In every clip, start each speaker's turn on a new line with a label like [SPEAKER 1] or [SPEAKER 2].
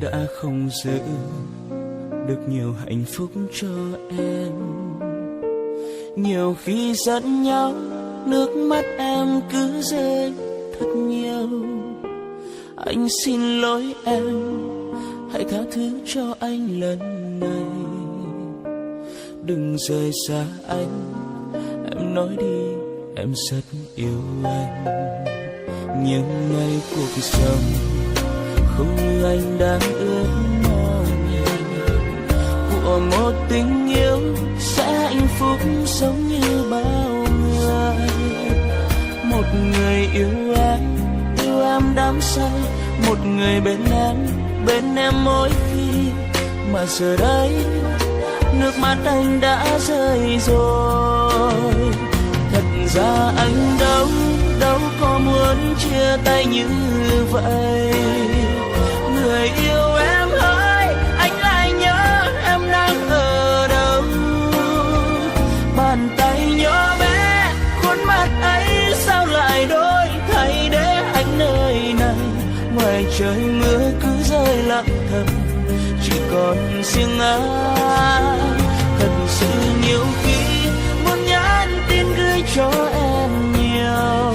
[SPEAKER 1] đã không giữ được nhiều hạnh phúc cho em. Nhiều khi giận nhau, nước mắt em cứ rơi thật nhiều. Anh xin lỗi em, hãy tha thứ cho anh lần này. Đừng rời xa anh, em nói đi, em rất yêu anh. Nhưng ngày cuộc sống không như anh đang ước mong, của một tình yêu sẽ hạnh phúc giống như bao người. Một người yêu em đắm say, một người bên em mỗi khi. Mà giờ đây nước mắt anh đã rơi rồi. Thật ra anh đâu có muốn chia tay như vậy. Người yêu em ơi, anh lại nhớ em đang ở đâu. Bàn tay nhỏ bé, khuôn mặt ấy sao lại đổi thay để anh nơi này. Ngoài trời mưa cứ rơi lặng thầm, chỉ còn riêng anh. Thật sự nhiều khi muốn nhắn tin gửi cho em nhiều,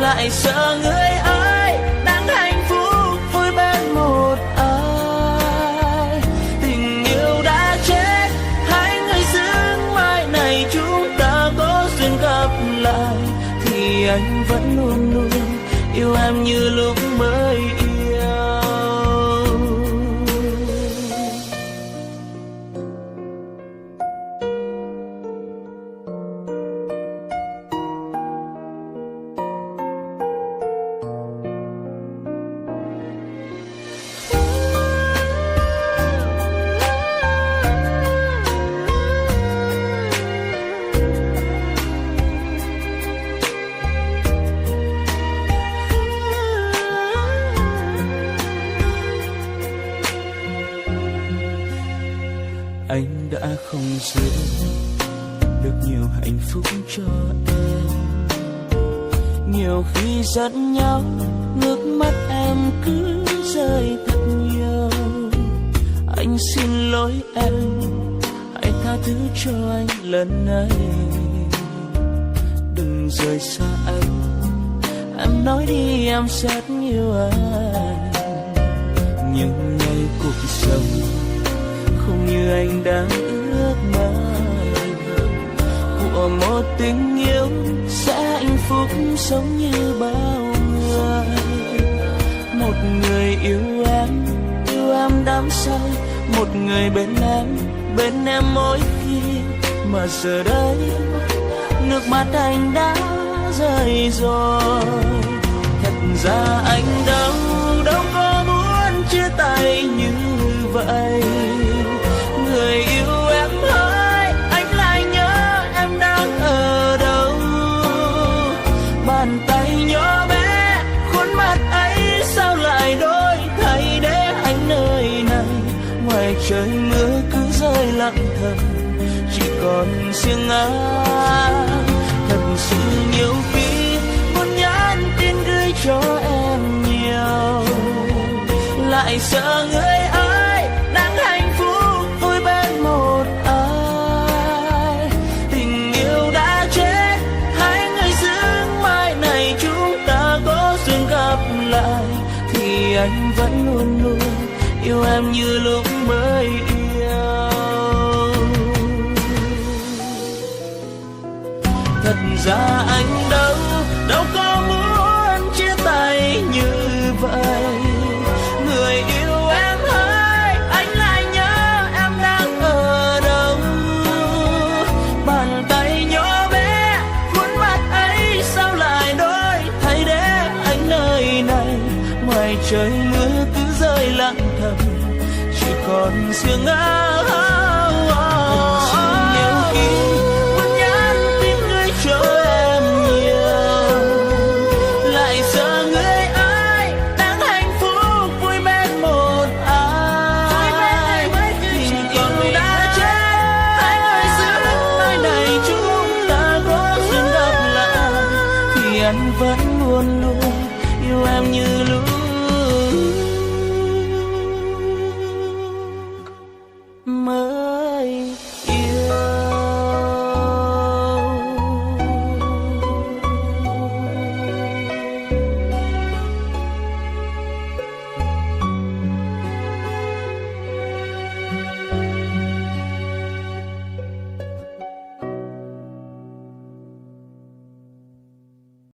[SPEAKER 1] lại sợ người ấy đang hạnh phúc vui bên một ai. Tình yêu đã chết, hai người giữ mai này chúng ta có duyên gặp lại. Thì anh vẫn luôn luôn yêu em như lúc mới yêu. Anh đã không giữ được nhiều hạnh phúc cho em. Nhiều khi giận nhau, nước mắt em cứ rơi thật nhiều. Anh xin lỗi em, hãy tha thứ cho anh lần này. Đừng rời xa anh, em nói đi em rất yêu anh. Nhưng ngày cuộc sống không như anh đang ước mơ, của một tình yêu sẽ hạnh phúc giống như bao người. Một người yêu em đắm say, một người bên em mỗi khi. Mà giờ đây nước mắt anh đã rơi rồi. Thật ra anh đâu có muốn chia tay như vậy. Người yêu em ơi, anh lại nhớ em đang ở đâu. Bàn tay nhỏ bé, khuôn mặt ấy sao lại đổi thay để anh nơi này. Ngoài trời mưa cứ rơi lặng thầm, chỉ còn riêng anh. Thật sự nhiều khi muốn nhắn tin gửi cho em nhiều, lại sợ người ấy đang hạnh phúc vui bên một ai. Tình yêu đã chết, hai người giữ mai này chúng ta có duyên gặp lại. Thì anh vẫn luôn luôn yêu em như lúc mới yêu. Thật ra anh đâu có muốn chia tay như vậy. Người yêu em ơi, anh lại nhớ em đang ở đâu. Bàn tay nhỏ bé, khuôn mặt ấy sao lại đổi thay để anh nơi này. Ngoài trời mưa cứ rơi lặng thầm, chỉ còn riêng anh.